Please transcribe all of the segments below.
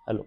Hello.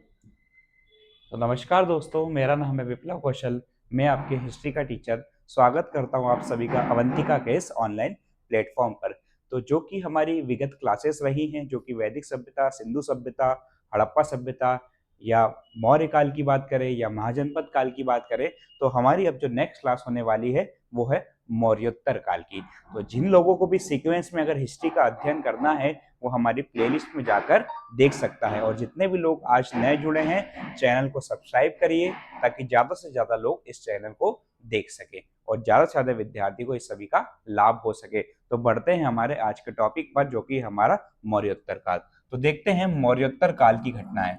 तो नमस्कार दोस्तों, मेरा नाम है विप्लव कौशल। मैं आपके हिस्ट्री का टीचर स्वागत करता हूं आप सभी का अवंतिका के इस ऑनलाइन प्लेटफॉर्म पर। तो जो कि हमारी विगत क्लासेस रही हैं, जो कि वैदिक सभ्यता, सिंधु सभ्यता, हड़प्पा सभ्यता या मौर्य काल की बात करें या महाजनपद काल की बात करें, तो हमारी अब जो नेक्स्ट क्लास होने वाली है वो है मौर्योत्तर काल की। तो जिन लोगों को भी सीक्वेंस में अगर हिस्ट्री का अध्ययन करना है वो हमारी प्लेलिस्ट में जाकर देख सकता है। और जितने भी लोग आज नए जुड़े हैं, चैनल को सब्सक्राइब करिए ताकि ज्यादा से ज्यादा लोग इस चैनल को देख सके और ज्यादा से ज्यादा विद्यार्थी को इस सभी का लाभ हो सके। तो बढ़ते हैं हमारे आज के टॉपिक पर, जो कि हमारा मौर्योत्तर काल। तो देखते हैं मौर्योत्तर काल की घटनाएं।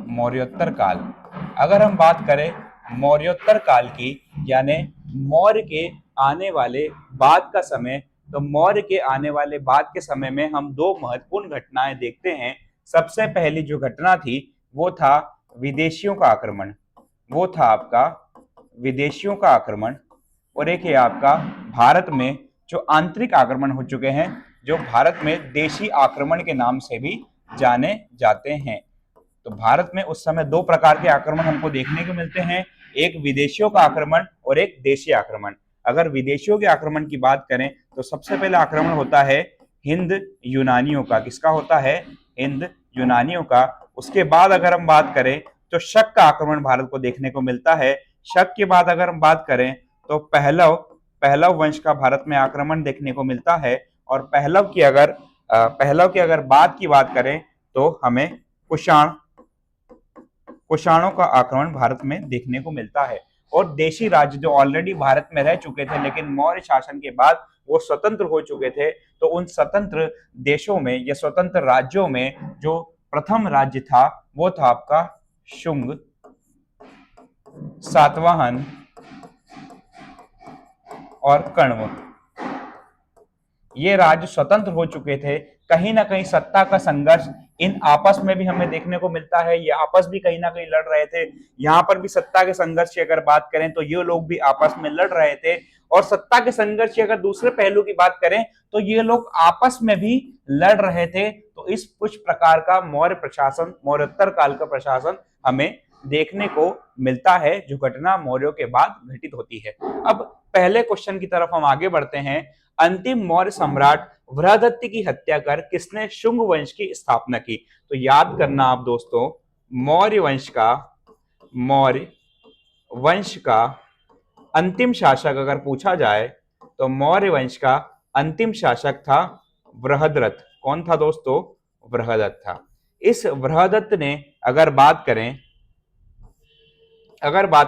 मौर्योत्तर काल, अगर हम बात करें मौर्योत्तर काल की, यानी मौर्य के आने वाले बाद का समय, तो मौर्य के आने वाले बाद के समय में हम दो महत्वपूर्ण घटनाएं देखते हैं। सबसे पहली जो घटना थी वो था विदेशियों का आक्रमण। वो था आपका विदेशियों का आक्रमण। और एक है आपका भारत में जो आंतरिक आक्रमण हो चुके हैं, जो भारत में देशी आक्रमण के नाम से भी जाने जाते हैं। तो भारत में उस समय दो प्रकार के आक्रमण हमको देखने को मिलते हैं, एक विदेशियों का आक्रमण और एक देशी आक्रमण। अगर विदेशियों के आक्रमण की बात करें तो सबसे पहले आक्रमण होता है हिंद यूनानियों का। किसका होता है? हिंद यूनानियों का। उसके बाद अगर हम बात करें तो शक का आक्रमण भारत को देखने को मिलता है। शक के बाद अगर हम बात करें तो पहलव पहलव वंश का भारत में आक्रमण देखने को मिलता है। और पहलव की अगर बात की बात करें तो हमें कुषाणों का आक्रमण भारत में देखने को मिलता है। और देशी राज्य जो ऑलरेडी भारत में रह चुके थे लेकिन मौर्य शासन के बाद वो स्वतंत्र हो चुके थे, तो उन स्वतंत्र देशों में या स्वतंत्र राज्यों में जो प्रथम राज्य था वो था आपका शुंग, सातवाहन और कण्व। ये राज्य स्वतंत्र हो चुके थे। कहीं ना कहीं सत्ता का संघर्ष इन आपस में भी हमें देखने को मिलता है। ये आपस भी कहीं ना कहीं लड़ रहे थे। यहाँ पर भी सत्ता के संघर्ष की अगर बात करें तो ये लोग भी आपस में लड़ रहे थे। और सत्ता के संघर्ष की अगर दूसरे पहलू की बात करें तो ये लोग आपस में भी लड़ रहे थे। तो इस कुछ प्रकार का मौर्य प्रशासन, मौर्योत्तर काल का प्रशासन हमें देखने को मिलता है, जो घटना मौर्यों के बाद घटित होती है। अब पहले क्वेश्चन की तरफ हम आगे बढ़ते हैं। अंतिम मौर्य सम्राट वृहदत्त की हत्या कर किसने शुंग वंश की स्थापना की? तो याद करना आप दोस्तों, मौर्य वंश का अंतिम शासक अगर पूछा जाए तो मौर्य वंश का अंतिम शासक था बृहद्रथ। कौन था दोस्तों? बृहदत्त था। इस बृहदत्त ने अगर बात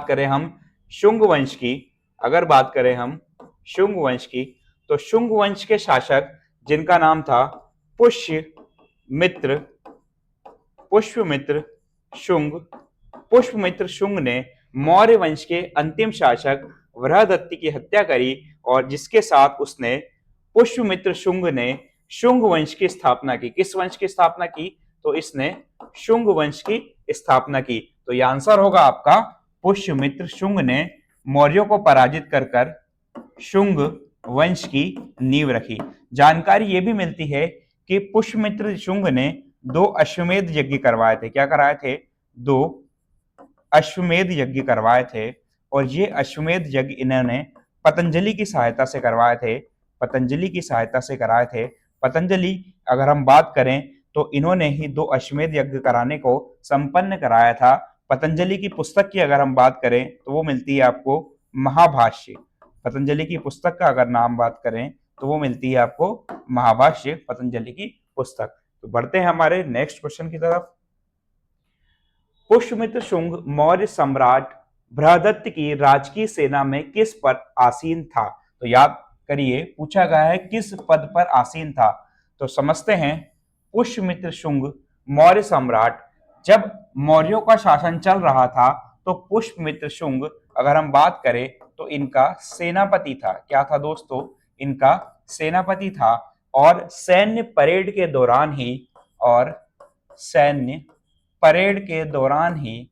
करें हम शुंग वंश की, अगर बात करें हम शुंग वंश की, तो शुंग वंश के शासक जिनका नाम था पुष्यमित्र पुष्यमित्र शुंग पुष्यमित्र शुंग ने मौर्य वंश के अंतिम शासक वृहदत्त की हत्या करी। और जिसके साथ उसने पुष्यमित्र शुंग ने शुंग वंश की स्थापना की। किस वंश की स्थापना की? तो इसने शुंग वंश की स्थापना की। तो यह आंसर होगा आपका, पुष्यमित्र शुंग ने मौर्यों को पराजित कर कर शुंग वंश की नींव रखी। जानकारी यह भी मिलती है कि पुष्यमित्र शुंग ने दो अश्वमेध यज्ञ करवाए थे। क्या कराए थे? दो अश्वमेध यज्ञ करवाए थे। और ये अश्वमेध यज्ञ इन्होंने पतंजलि की सहायता से करवाए थे। पतंजलि की सहायता से कराए थे। पतंजलि अगर हम बात करें तो इन्होंने ही दो अश्वमेध यज्ञ कराने को संपन्न कराया था। पतंजलि की पुस्तक की अगर हम बात करें तो वो मिलती है आपको महाभाष्य। पतंजलि की पुस्तक का अगर नाम बात करें तो वो मिलती है आपको महाभाष्य, पतंजलि की पुस्तक। तो बढ़ते हैं हमारे नेक्स्ट क्वेश्चन की तरफ। पुष्यमित्र शुंग मौर्य सम्राट बृहदत्त की राजकीय सेना में किस पद आसीन था? तो याद करिए, पूछा गया है किस पद पर आसीन था। तो समझते हैं, पुष्यमित्र शुंग मौर्य सम्राट, जब मौर्यों का शासन चल रहा था तो पुष्यमित्र शुंग अगर हम बात करें तो इनका सेनापति था। क्या था दोस्तों? इनका सेनापति था। और सैन्य परेड के दौरान ही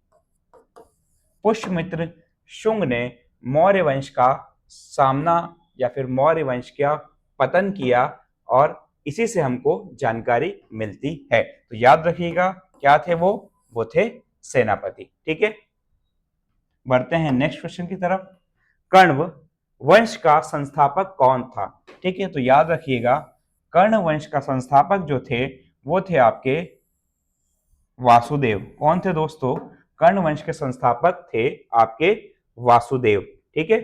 पुष्यमित्र शुंग ने मौर्य वंश का सामना या फिर मौर्य वंश का पतन किया और इसी से हमको जानकारी मिलती है। तो याद रखिएगा क्या थे वो थे सेनापति। ठीक है, बढ़ते हैं नेक्स्ट क्वेश्चन की तरफ। कण्व वंश का संस्थापक कौन था? ठीक है, तो याद रखिएगा कर्ण वंश का संस्थापक जो थे वो थे आपके वासुदेव। कौन थे दोस्तों? कर्ण वंश के संस्थापक थे आपके वासुदेव। ठीक है,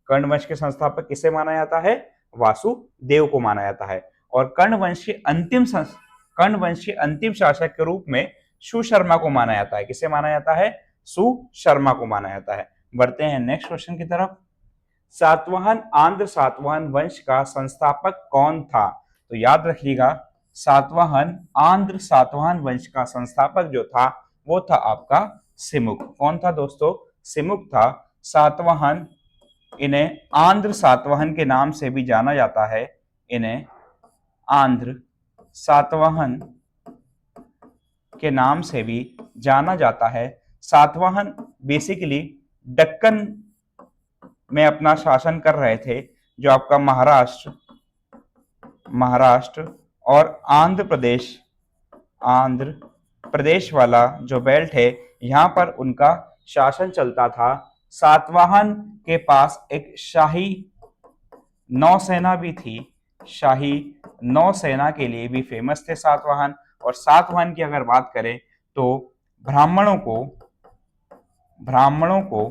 कर्ण वंश के संस्थापक किसे माना जाता है? वासुदेव को माना जाता है। और कर्ण वंश के अंतिम शासक के रूप में सुशर्मा को माना जाता है। किसे माना जाता है? सुशर्मा को माना जाता है। बढ़ते हैं नेक्स्ट क्वेश्चन की तरफ। सातवाहन आंध्र सातवाहन वंश का संस्थापक कौन था? तो याद रखिएगा सातवाहन आंध्र सातवाहन वंश का संस्थापक जो था वो था आपका सिमुक। कौन था दोस्तों? सिमुक था। सातवाहन, इन्हें आंध्र सातवाहन के नाम से भी जाना जाता है। इन्हें आंध्र सातवाहन के नाम से भी जाना जाता है। सातवाहन बेसिकली दक्कन में अपना शासन कर रहे थे, जो आपका महाराष्ट्र और आंध्र प्रदेश वाला जो बेल्ट है यहाँ पर उनका शासन चलता था। सातवाहन के पास एक शाही नौसेना भी थी। शाही नौसेना के लिए भी फेमस थे सातवाहन। और सातवाहन की अगर बात करें तो ब्राह्मणों को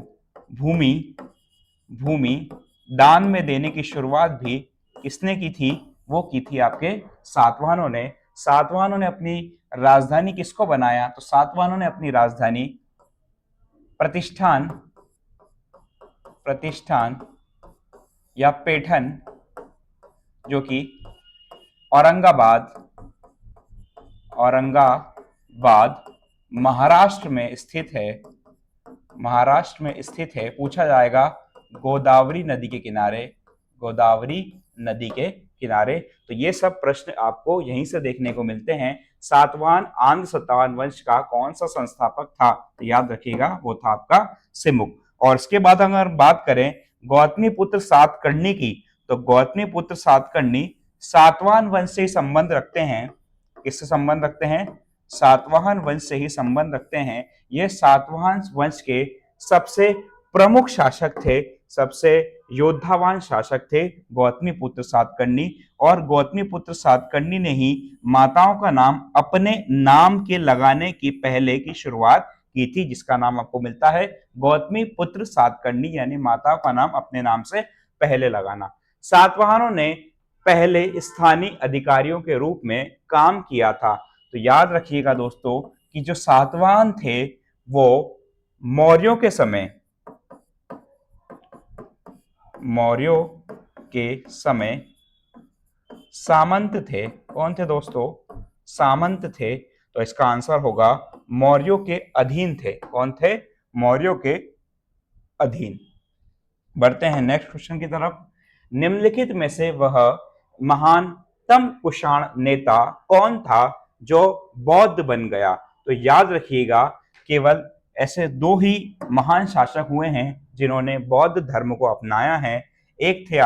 भूमि दान में देने की शुरुआत भी किसने की थी? वो की थी आपके सातवाहनों ने। सातवाहनों ने अपनी राजधानी किसको बनाया? तो सातवाहनों ने अपनी राजधानी प्रतिष्ठान या पैठन, जो कि औरंगाबाद महाराष्ट्र में स्थित है। पूछा जाएगा गोदावरी नदी के किनारे। तो ये सब प्रश्न आपको यहीं से देखने को मिलते हैं। सातवाहन आंध्र सातवाहन वंश का कौन सा संस्थापक था? तो याद रखिएगा वो था आपका सिमुक। और इसके बाद अगर बात करें गौतमीपुत्र सातकर्णी की, तो गौतमीपुत्र सातकर्णी सातवाहन वंश से संबंध रखते हैं। किससे संबंध रखते हैं? सातवाहन वंश से ही संबंध रखते हैं। ये सातवाहन वंश के सबसे प्रमुख शासक थे, सबसे योद्धावान शासक थे गौतमीपुत्र सातकर्णी। और गौतमीपुत्र सातकर्णी ने ही माताओं का नाम अपने नाम के लगाने की पहले की शुरुआत की थी, जिसका नाम आपको मिलता है गौतमीपुत्र सातकर्णी, यानी माताओं का नाम अपने नाम से पहले लगाना। सातवाहनों ने पहले स्थानीय अधिकारियों के रूप में काम किया था। तो याद रखिएगा दोस्तों कि जो सातवाहन थे वो मौर्यों के समय सामंत थे। कौन थे दोस्तों? सामंत थे। तो इसका आंसर होगा मौर्यों के अधीन थे। कौन थे? मौर्यों के अधीन। बढ़ते हैं नेक्स्ट क्वेश्चन की तरफ। निम्नलिखित में से वह महानतम कुषाण नेता कौन था जो बौद्ध बन गया? तो याद रखिएगा केवल ऐसे दो ही महान शासक हुए हैं जिन्होंने बौद्ध धर्म को अपनाया है। एक थे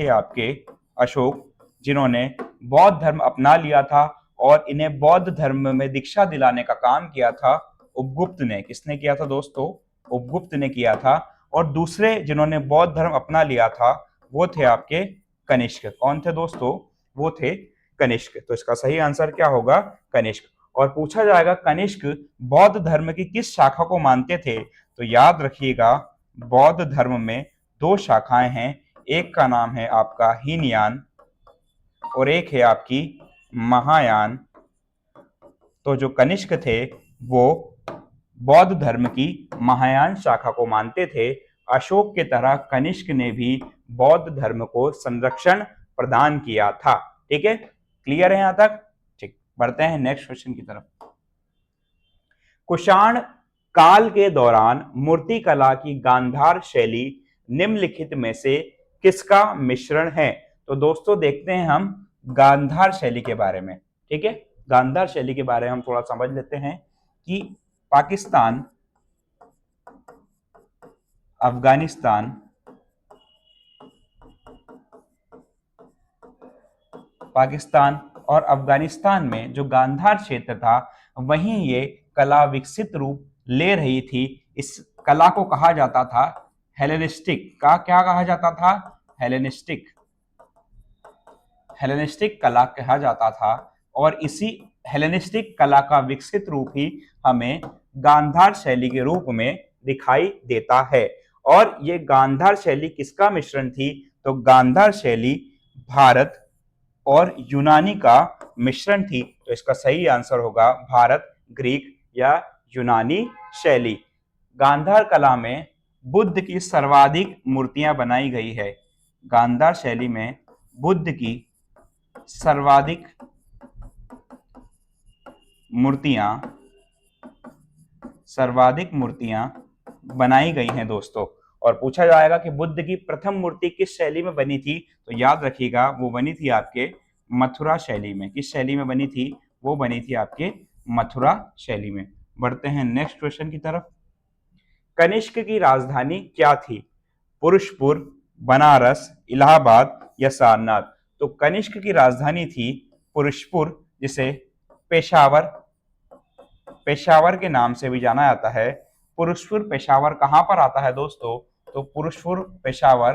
आपके अशोक, जिन्होंने बौद्ध धर्म अपना लिया था और इन्हें बौद्ध धर्म में दीक्षा दिलाने का काम किया था उपगुप्त ने। किसने किया था दोस्तों? उपगुप्त ने किया था। और दूसरे जिन्होंने बौद्ध धर्म अपना लिया था वो थे आपके कनिष्क। कौन थे दोस्तों? वो थे कनिष्क। तो इसका सही आंसर क्या होगा? कनिष्क। और पूछा जाएगा कनिष्क बौद्ध धर्म की किस शाखा को मानते थे? तो याद रखिएगा बौद्ध धर्म में दो शाखाएं हैं। एक का नाम है आपका हीनयान और एक है आपकी महायान। तो जो कनिष्क थे वो बौद्ध धर्म की महायान शाखा को मानते थे। अशोक के तरह कनिष्क ने भी बौद्ध धर्म को संरक्षण प्रदान किया था। ठीक है, क्लियर है यहां तक? ठीक, बढ़ते हैं नेक्स्ट क्वेश्चन की तरफ। कुषाण काल के दौरान मूर्तिकला की गांधार शैली निम्नलिखित में से किसका मिश्रण है? तो दोस्तों देखते हैं हम गांधार शैली के बारे में। ठीक है, गांधार शैली के बारे में हम थोड़ा समझ लेते हैं कि पाकिस्तान, अफगानिस्तान, पाकिस्तान और अफगानिस्तान में जो गांधार क्षेत्र था वहीं ये कला विकसित रूप ले रही थी। इस कला को कहा जाता था हेलेनिस्टिक। का क्या कहा जाता था? हेलेनिस्टिक। हेलेनिस्टिक कला कहा जाता था और इसी हेलेनिस्टिक कला का विकसित रूप ही हमें गांधार शैली के रूप में दिखाई देता है। और ये गांधार शैली किसका मिश्रण थी? तो गांधार शैली भारत और यूनानी का मिश्रण थी। तो इसका सही आंसर होगा भारत, ग्रीक या यूनानी शैली। गांधार कला में बुद्ध की सर्वाधिक मूर्तियां बनाई गई है। गांधार शैली में बुद्ध की सर्वाधिक मूर्तियां बनाई गई हैं दोस्तों। और पूछा जाएगा कि बुद्ध की प्रथम मूर्ति किस शैली में बनी थी? तो याद रखिएगा वो बनी थी आपके मथुरा शैली में। किस शैली में बनी थी? वो बनी थी आपके मथुरा शैली में। बढ़ते हैं नेक्स्ट क्वेश्चन की तरफ। कनिष्क की राजधानी क्या थी? पुरुषपुर, बनारस, इलाहाबाद या सारनाथ? तो कनिष्क की राजधानी थी पुरुषपुर, जिसे पेशावर के नाम से भी जाना जाता है। पुरुषपुर पेशावर कहां पर आता है दोस्तों? तो पुरुषपुर पेशावर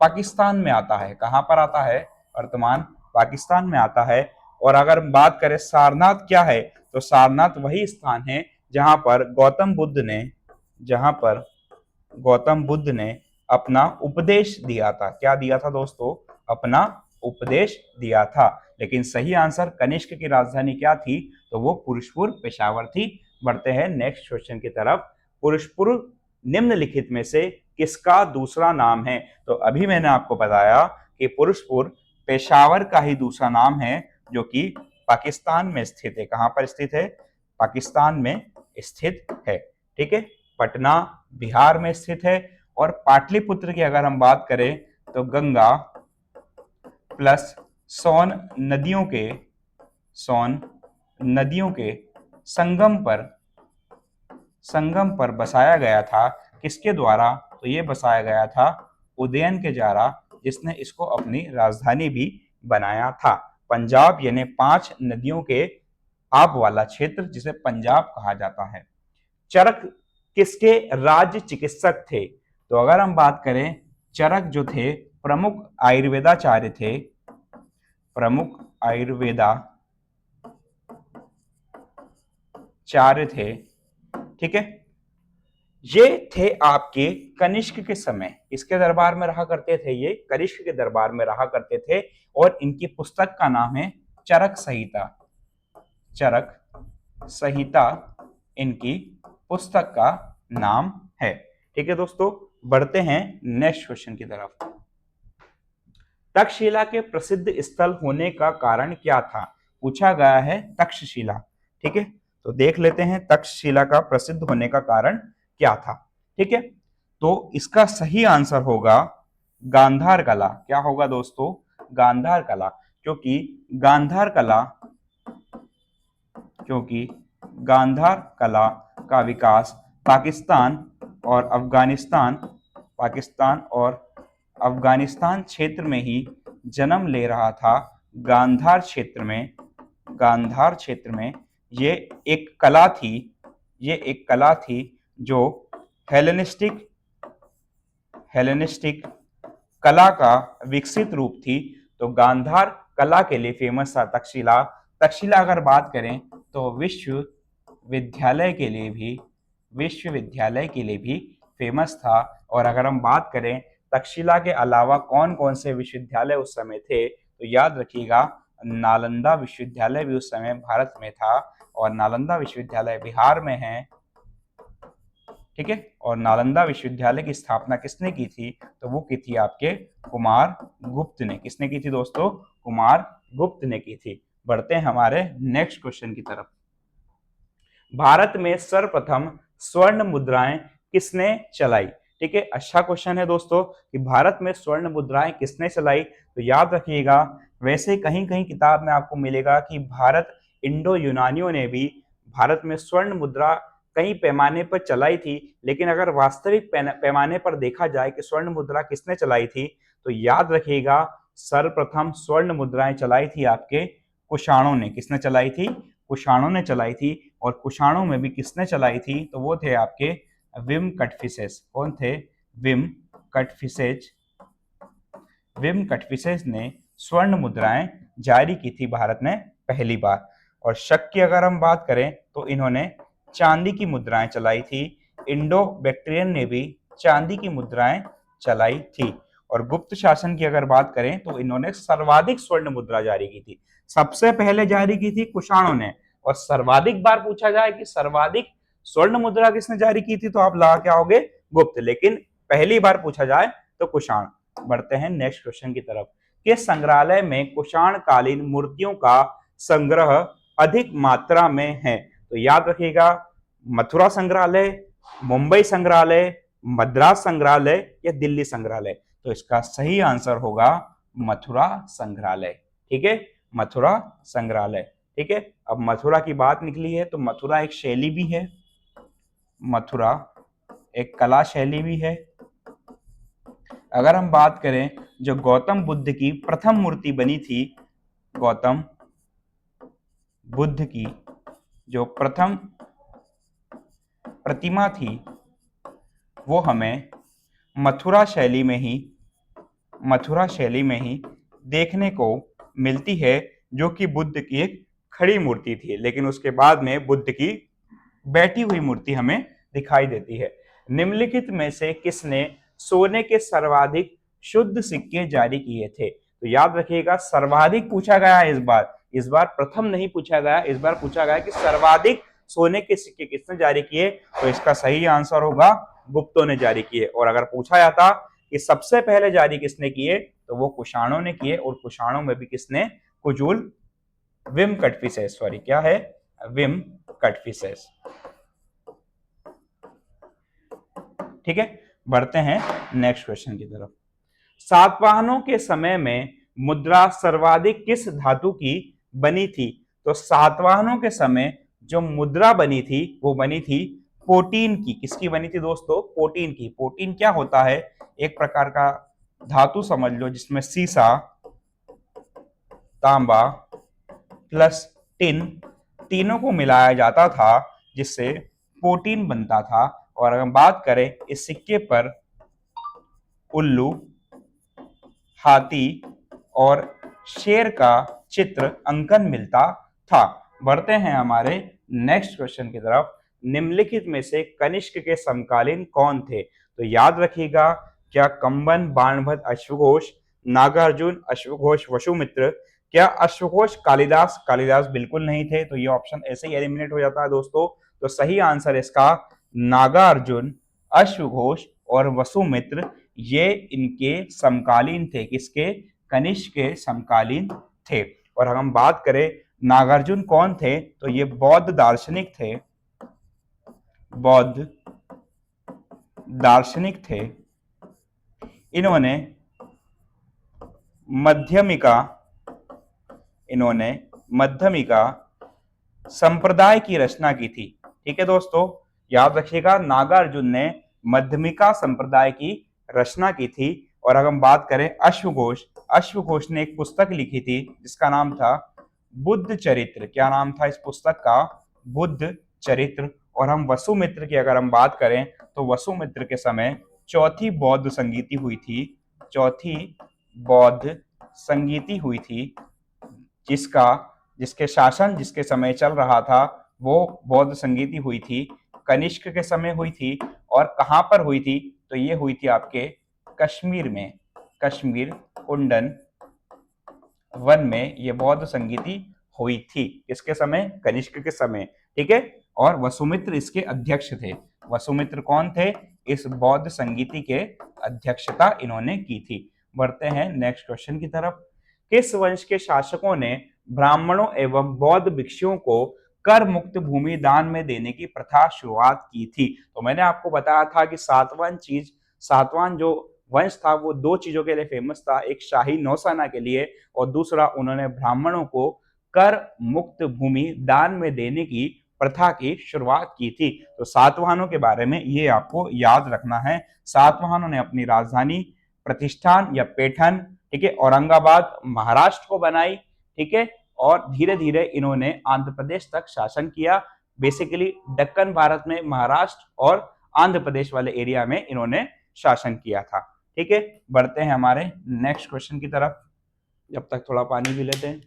पाकिस्तान में आता है। कहां पर आता है? वर्तमान पाकिस्तान में आता है। और अगर बात करें सारनाथ क्या है, तो सारनाथ वही स्थान है जहां पर गौतम बुद्ध ने अपना उपदेश दिया था। क्या दिया था दोस्तों? अपना उपदेश दिया था। लेकिन सही आंसर कनिष्क की राजधानी क्या थी? तो वो पुरुषपुर पेशावर थी। बढ़ते हैं नेक्स्ट क्वेश्चन की तरफ। पुरुषपुर निम्नलिखित में से किसका दूसरा नाम है? तो अभी मैंने आपको बताया कि पुरुषपुर पेशावर का ही दूसरा नाम है, जो कि पाकिस्तान में स्थित है। कहां पर स्थित है? पाकिस्तान में स्थित है। ठीक है, पटना बिहार में स्थित है। और पाटलिपुत्र की अगर हम बात करें तो गंगा प्लस सोन नदियों के संगम पर बसाया गया था। किसके द्वारा? तो ये बसाया गया था उदयन के द्वारा, जिसने इसको अपनी राजधानी भी बनाया था। पंजाब यानी 5 नदियों के आप वाला क्षेत्र जिसे पंजाब कहा जाता है। चरक किसके राज्य चिकित्सक थे? तो अगर हम बात करें, चरक जो थे प्रमुख आयुर्वेदाचार्य थे। ठीक है, ये थे आपके कनिष्क के समय। इसके दरबार में रहा करते थे, ये कनिष्क के दरबार में रहा करते थे। और इनकी पुस्तक का नाम है चरक संहिता इनकी पुस्तक का नाम है। ठीक है दोस्तों, बढ़ते हैं नेक्स्ट क्वेश्चन की तरफ। तक्षशिला के प्रसिद्ध स्थल होने का कारण क्या था? पूछा गया है तक्षशिला। ठीक है, तो देख लेते हैं तक्षशिला का प्रसिद्ध होने का कारण क्या था। ठीक है, तो इसका सही आंसर होगा गांधार कला। क्या होगा दोस्तों? गांधार कला। क्योंकि गांधार कला का विकास पाकिस्तान और अफगानिस्तान क्षेत्र में ही जन्म ले रहा था। गांधार क्षेत्र में ये एक कला थी जो हेलेनिस्टिक कला का विकसित रूप थी। तो गांधार कला के लिए फेमस था तक्षशिला अगर बात करें तो विश्वविद्यालय के लिए भी फेमस था। और अगर हम बात करें तक्षशिला के अलावा कौन कौन से विश्वविद्यालय उस समय थे, तो याद रखिएगा नालंदा विश्वविद्यालय भी उस समय भारत में था। और नालंदा विश्वविद्यालय बिहार में है। ठीक है, और नालंदा विश्वविद्यालय की स्थापना किसने की थी? तो वो की थी आपके कुमार गुप्त ने। किसने की थी दोस्तों? कुमार गुप्त ने की थी। बढ़ते हैं हमारे नेक्स्ट क्वेश्चन की तरफ। भारत में सर्वप्रथम स्वर्ण मुद्राएं किसने चलाई? ठीक है, अच्छा क्वेश्चन है दोस्तों कि भारत में स्वर्ण मुद्राएं किसने चलाई। तो याद रखिएगा, वैसे कहीं कहीं किताब में आपको मिलेगा कि भारत इंडो यूनानियों ने भी भारत में स्वर्ण मुद्रा कई पैमाने पर चलाई थी। लेकिन अगर वास्तविक पैमाने पर देखा जाए कि स्वर्ण मुद्रा किसने चलाई थी, तो याद रखिएगा सर्वप्रथम स्वर्ण मुद्राएं चलाई थी आपके कुषाणों ने। किसने चलाई थी? कुषाणों ने चलाई थी। और कुषाणों में भी किसने चलाई थी? तो वो थे आपके विम कटफिसेस। कौन थे? विम कटफिसेज। विम कटफिसेज ने स्वर्ण मुद्राएं जारी की थी भारत में पहली बार। और शक की अगर हम बात करें तो इन्होंने चांदी की मुद्राएं चलाई थी। इंडो बैक्ट्रियन ने भी चांदी की मुद्राएं चलाई थी। और गुप्त शासन की अगर बात करें तो इन्होंने सर्वाधिक स्वर्ण मुद्रा जारी की थी। सबसे पहले जारी की थी कुषाणों ने। और सर्वाधिक बार पूछा जाए कि सर्वाधिक स्वर्ण मुद्रा किसने जारी की थी, तो आप लगा क्या होगे? गुप्त। लेकिन पहली बार पूछा जाए तो कुषाण। बढ़ते हैं नेक्स्ट क्वेश्चन की तरफ। किस संग्रहालय में कुषाण कालीन मूर्तियों का संग्रह अधिक मात्रा में है? तो याद रखिएगा, मथुरा संग्रहालय, मुंबई संग्रहालय, मद्रास संग्रहालय या दिल्ली संग्रहालय। तो इसका सही आंसर होगा मथुरा संग्रहालय। ठीक है, मथुरा संग्रहालय। ठीक है, अब मथुरा की बात निकली है तो मथुरा एक शैली भी है, मथुरा एक कला शैली भी है। अगर हम बात करें जो गौतम बुद्ध की प्रथम मूर्ति बनी थी, गौतम बुद्ध की जो प्रथम प्रतिमा थी वो हमें मथुरा शैली में ही देखने को मिलती है, जो कि बुद्ध की एक खड़ी मूर्ति थी। लेकिन उसके बाद में बुद्ध की बैठी हुई मूर्ति हमें दिखाई देती है। निम्नलिखित में से किसने सोने के सर्वाधिक शुद्ध सिक्के जारी किए थे? तो याद रखिएगा, सर्वाधिक पूछा गया है इस बार प्रथम नहीं पूछा गया, इस बार पूछा गया कि सर्वाधिक सोने के सिक्के किसने जारी किए। तो इसका सही आंसर होगा गुप्तों ने जारी किए। और अगर पूछा जाता कि सबसे पहले जारी किसने किए, तो वो कुषाणों ने किए। और कुषाणों में भी किसने? कुजूल विम कटफिसेस, सॉरी क्या है? विम कटफिसेस। ठीक है, बढ़ते हैं नेक्स्ट क्वेश्चन की तरफ। सातवाहनों के समय में मुद्रा सर्वाधिक किस धातु की बनी थी? तो सातवाहनों के समय जो मुद्रा बनी थी वो बनी थी पोटीन की। किसकी बनी थी दोस्तों? पोटीन की। पोटीन क्या होता है? एक प्रकार का धातु समझ लो जिसमें सीसा, तांबा प्लस टिन तीनों को मिलाया जाता था, जिससे पोटीन बनता था। और अगर हम बात करें इस सिक्के पर उल्लू, हाथी और शेर का चित्र अंकन मिलता था। बढ़ते हैं हमारे नेक्स्ट क्वेश्चन की तरफ। निम्नलिखित में से कनिष्क के समकालीन कौन थे? तो याद रखिएगा, क्या कंबन, बाणभट्ट, अश्वघोष, नागार्जुन, अश्वघोष, वसुमित्र, क्या अश्वघोष कालिदास? कालिदास बिल्कुल नहीं थे, तो ये ऑप्शन ऐसे ही एलिमिनेट हो जाता है दोस्तों। तो सही आंसर इसका नागार्जुन, अश्वघोष और वसुमित्र ये इनके समकालीन थे। किसके? कनिष्क के समकालीन थे। और हम बात करें नागार्जुन कौन थे, तो ये बौद्ध दार्शनिक थे, बौद्ध दार्शनिक थे। इन्होंने मध्यमिका संप्रदाय की रचना की थी। ठीक है दोस्तों, याद रखिएगा, नागार्जुन ने मध्यमिका संप्रदाय की रचना की थी। और अगर हम बात करें अश्वघोष ने एक पुस्तक लिखी थी जिसका नाम था बुद्ध चरित्र। क्या नाम था इस पुस्तक का? बुद्ध चरित्र। और हम वसुमित्र की अगर हम बात करें तो वसुमित्र के समय चौथी बौद्ध संगीति हुई थी, जिसके समय चल रहा था वो बौद्ध संगीति हुई थी, कनिष्क के समय हुई थी। और कहां पर हुई थी? तो ये हुई थी आपके कश्मीर में, कश्मीर कुंडन वन में ये बौद्ध संगीति हुई थी। किसके समय? कनिष्क के समय। ठीक है, और वसुमित्र इसके अध्यक्ष थे। वसुमित्र कौन थे? इस बौद्ध संगीति के अध्यक्षता इन्होंने की थी। बढ़ते हैं नेक्स्ट क्वेश्चन की तरफ। किस वंश के शासकों ने ब्राह्मणों एवं बौद्ध भिक्षुओं को कर मुक्त भूमि दान में देने की प्रथा शुरुआत की थी? तो मैंने आपको बताया था कि सातवां जो वंश था वो दो चीजों के लिए फेमस था, एक शाही नौसेना के लिए और दूसरा उन्होंने ब्राह्मणों को कर मुक्त भूमि दान में देने की प्रथा की शुरुआत की थी। तो सातवाहनों के बारे में ये आपको याद रखना है। सातवाहनों ने अपनी राजधानी प्रतिष्ठान या पैठन ठीक है, औरंगाबाद महाराष्ट्र को बनाई, ठीक है, और धीरे धीरे इन्होंने आंध्र प्रदेश तक शासन किया। बेसिकली दक्कन भारत में महाराष्ट्र और आंध्र प्रदेश वाले एरिया में इन्होंने शासन किया था। ठीक है, बढ़ते हैं हमारे नेक्स्ट क्वेश्चन की तरफ, जब तक थोड़ा पानी भी लेते हैं।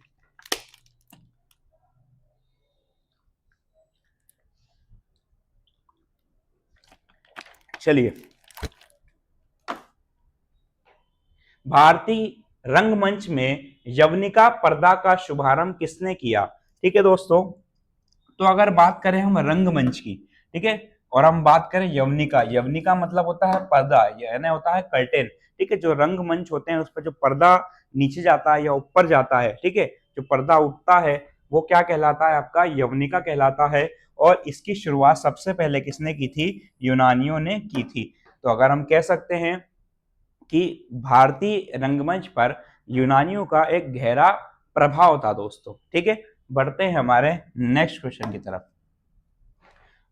चलिए, भारतीय रंगमंच में यवनिका पर्दा का शुभारंभ किसने किया? ठीक है दोस्तों, तो अगर बात करें हम रंगमंच की, ठीक है, और हम बात करें यवनिका, यवनिका मतलब होता है पर्दा, यानी होता है कर्टेन। ठीक है, जो रंगमंच होते हैं उस पर जो पर्दा नीचे जाता है या ऊपर जाता है, ठीक है, जो पर्दा उठता है वो क्या कहलाता है? आपका यवनिका कहलाता है। और इसकी शुरुआत सबसे पहले किसने की थी? यूनानियों ने की थी। तो अगर हम कह सकते हैं कि भारतीय रंगमंच पर यूनानियों का एक गहरा प्रभाव था दोस्तों। ठीक है, बढ़ते हैं हमारे नेक्स्ट क्वेश्चन की तरफ।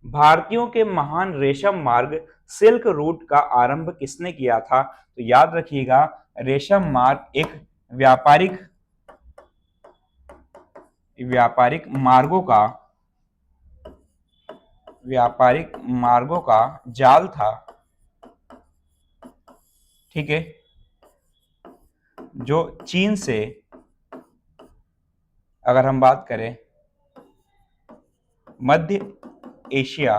भारतीयों के महान रेशम मार्ग सिल्क रूट का आरंभ किसने किया था? तो याद रखिएगा, रेशम मार्ग एक व्यापारिक मार्गों का जाल था। ठीक है, जो चीन से, अगर हम बात करें, मध्य एशिया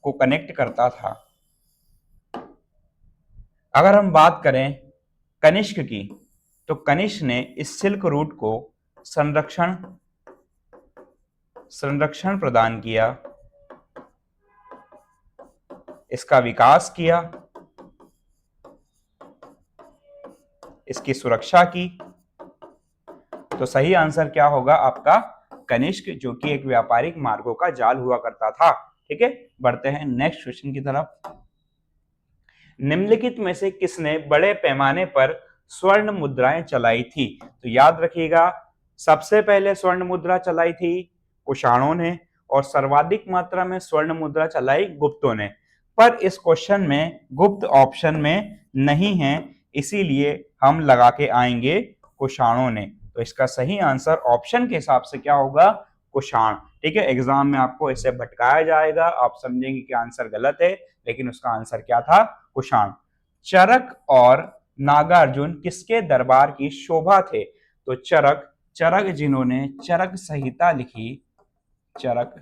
को कनेक्ट करता था। अगर हम बात करें कनिष्क की, तो कनिष्क ने इस सिल्क रूट को संरक्षण प्रदान किया, इसका विकास किया, इसकी सुरक्षा की। तो सही आंसर क्या होगा आपका? कनिष्क, जो कि एक व्यापारिक मार्गों का जाल हुआ करता था। ठीक है, बढ़ते हैं नेक्स्ट क्वेश्चन की तरफ। निम्नलिखित में से किसने बड़े पैमाने पर स्वर्ण मुद्राएं चलाई थी? तो याद रखिएगा, सबसे पहले स्वर्ण मुद्रा चलाई थी कुषाणों ने, और सर्वाधिक मात्रा में स्वर्ण मुद्रा चलाई गुप्तों ने। पर इस क्वेश्चन में गुप्त ऑप्शन में नहीं है, इसीलिए हम लगा के आएंगे कुषाणों ने। तो इसका सही आंसर ऑप्शन के हिसाब से क्या होगा? कुषाण। ठीक है, एग्जाम में आपको इसे भटकाया जाएगा, आप समझेंगे कि आंसर गलत है, लेकिन उसका आंसर क्या था? कुषाण। चरक और नागार्जुन किसके दरबार की शोभा थे? तो चरक जिन्होंने चरक संहिता लिखी, चरक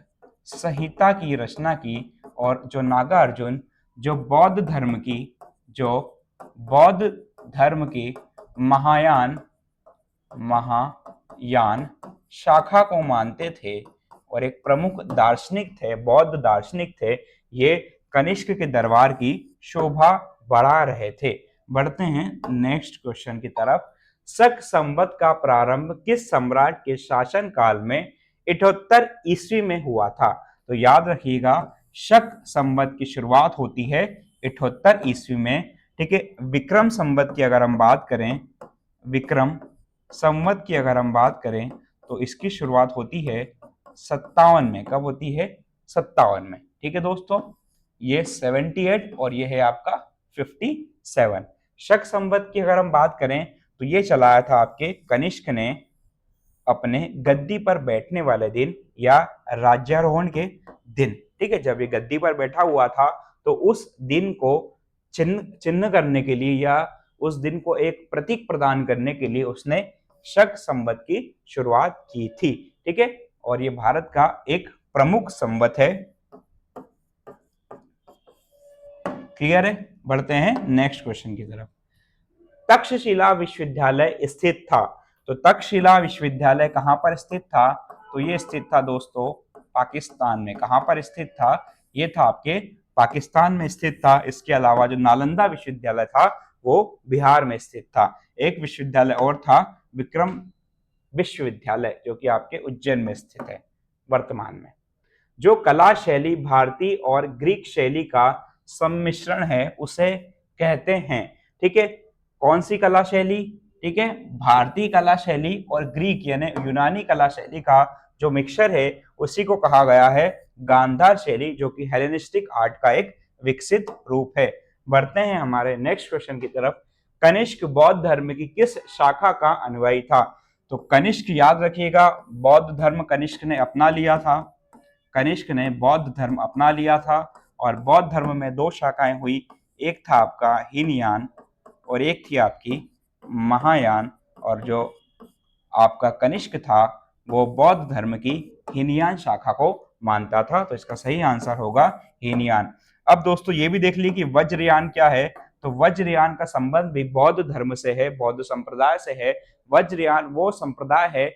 संहिता की रचना की, और जो नागार्जुन जो बौद्ध धर्म की महायान शाखा को मानते थे और एक प्रमुख दार्शनिक थे, बौद्ध दार्शनिक थे, ये कनिष्क के दरबार की शोभा बढ़ा रहे थे। बढ़ते हैं नेक्स्ट क्वेश्चन की तरफ। शक संवत का प्रारंभ किस सम्राट के शासन काल में 78 ईस्वी में हुआ था? तो याद रखिएगा, शक संवत की शुरुआत होती है 78 ईस्वी में। ठीक है, विक्रम संवत की अगर हम बात करें, विक्रम संवत की अगर हम बात करें तो इसकी शुरुआत होती है 57 में। कब होती है? 57 में। ठीक है दोस्तों, ये 78 और ये है आपका 57। शक संवत की अगर हम बात करें तो ये चलाया था आपके कनिष्क ने अपने गद्दी पर बैठने वाले दिन या राज्यारोहण के दिन। ठीक है, जब ये गद्दी पर बैठा हुआ था तो उस दिन को चिन्ह करने के लिए या उस दिन को एक प्रतीक प्रदान करने के लिए उसने शक संवत की शुरुआत की थी। ठीक है, और ये भारत का एक प्रमुख संवत है। क्लियर है? बढ़ते हैं नेक्स्ट क्वेश्चन की तरफ। तक्षशिला विश्वविद्यालय स्थित था। तो तक्षशिला विश्वविद्यालय कहां पर स्थित था? तो ये स्थित था दोस्तों पाकिस्तान में। कहां पर स्थित था? ये था आपके पाकिस्तान में स्थित था। इसके अलावा जो नालंदा विश्वविद्यालय था वो बिहार में स्थित था। एक विश्वविद्यालय और था विक्रम विश्वविद्यालय, जो कि आपके उज्जैन में स्थित है वर्तमान में। जो कला शैली भारतीय और ग्रीक शैली का सम्मिश्रण है उसे कहते हैं। ठीक है, कौन सी कला शैली? ठीक है, भारतीय कला शैली और ग्रीक यानी यूनानी कला शैली का जो मिक्सचर है उसी को कहा गया है गांधार शैली, जो कि हेलेनिस्टिक आर्ट का एक विकसित रूप है। बढ़ते हैं हमारे नेक्स्ट क्वेश्चन की तरफ। कनिष्क बौद्ध धर्म की किस शाखा का अनुयायी था? तो कनिष्क, याद रखिएगा, बौद्ध धर्म कनिष्क ने अपना लिया था। कनिष्क ने बौद्ध धर्म अपना लिया था और बौद्ध धर्म में दो शाखाएं हुई, एक था आपका हीनयान और एक थी आपकी महायान। और जो आपका कनिष्क था वो बौद्ध धर्म की हीनयान शाखा को मानता था। तो इसका सही आंसर होगा हीनयान। अब दोस्तों ये भी देख ली कि वज्रयान क्या है। तो वज्रयान का संबंध भी बौद्ध धर्म से है, बौद्ध संप्रदाय से है। वज्रयान वो संप्रदाय है